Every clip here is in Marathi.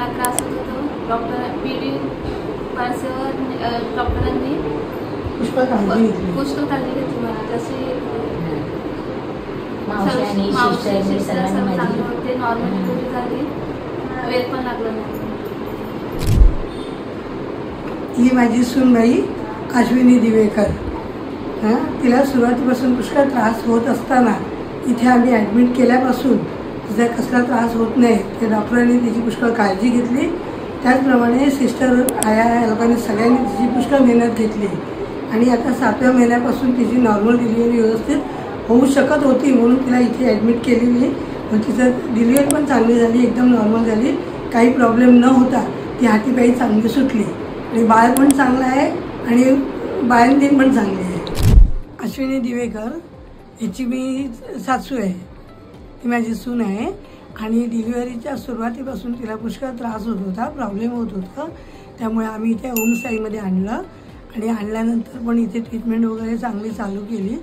मला त्रास होत होतो. डॉक्टर PD पार्सेवर डॉक्टरांनी पुष्कळ काळजी घेतली मला. तशी मावशी चांगले होते, नॉर्मल डिलिव्हरी झाली, वेळ पण लागला नाही. ही माझी सूनबाई अश्विनी दिवेकर. तिला सुरुवातीपासून पुष्कळ त्रास होत असताना इथे आम्ही ॲडमिट केल्यापासून तिचा कसला त्रास होत नाही ते डॉक्टरांनी तिची पुष्कळ काळजी घेतली. त्याचप्रमाणे सिस्टर आया लोकांनी सगळ्यांनी तिची पुष्कळ मेहनत घेतली आणि आता 7व्या महिन्यापासून तिची नॉर्मल डिलिव्हरी व्यवस्थित होऊ शकत होती म्हणून तिला इथे ॲडमिट केलेली. पण तिचं डिलिव्हरी पण चांगली झाली, एकदम नॉर्मल झाली, काही प्रॉब्लेम न होता ती हातीपायी चांगली सुटली आणि बाळ पण चांगलं आहे आणि बाळंतीण पण चांगली आहे. अश्विनी दिवेकर याची मी सासू आहे, ती माझी सून आहे आणि डिलिव्हरीच्या सुरुवातीपासून तिला पुष्कळ त्रास होत होता, प्रॉब्लेम होत होता. त्यामुळे आम्ही इथे ओमसाईमध्ये आणलं आणि आणल्यानंतर पण इथे ट्रीटमेंट वगैरे चांगली चालू केली.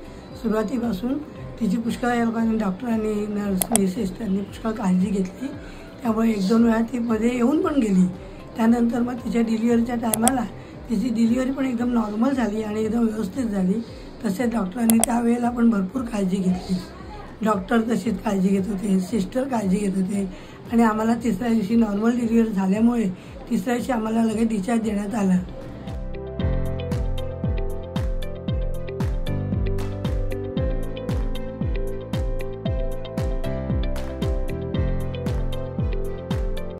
सुरुवातीपासून तिची पुष्कळ या लोकांनी, डॉक्टरांनी, नर्सनी, सिस्टरनी पुष्कळ काळजी घेतली. त्यामुळे 1-2 वेळा ती मध्ये येऊन पण गेली. त्यानंतर मग तिच्या डिलिव्हरीच्या टायमाला तिची डिलिव्हरी पण एकदम नॉर्मल झाली आणि एकदम व्यवस्थित झाली. तसेच डॉक्टरांनी त्यावेळेला पण भरपूर काळजी घेतली. डॉक्टर तशीच काळजी घेत होते, सिस्टर काळजी घेत होते आणि आम्हाला 3ऱ्या दिवशी नॉर्मल डिलिव्हरी झाल्यामुळे 3ऱ्या दिवशी आम्हाला लगेच डिस्चार्ज देण्यात आला.